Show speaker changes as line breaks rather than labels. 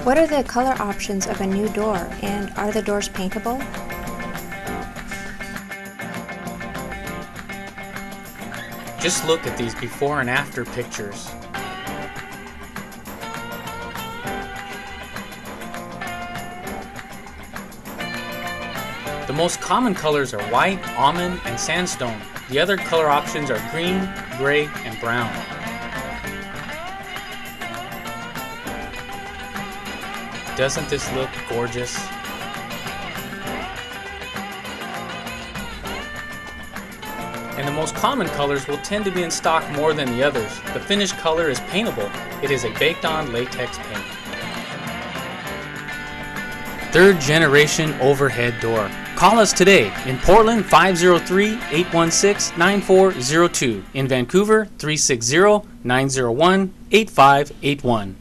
What are the color options of a new door, and are the doors paintable?
Just look at these before and after pictures. The most common colors are white, almond, and sandstone. The other color options are green, gray, and brown. Doesn't this look gorgeous? And the most common colors will tend to be in stock more than the others. The finished color is paintable. It is a baked-on latex paint. Third generation overhead door. Call us today. In Portland, 503-816-9402. In Vancouver, 360-901-8581.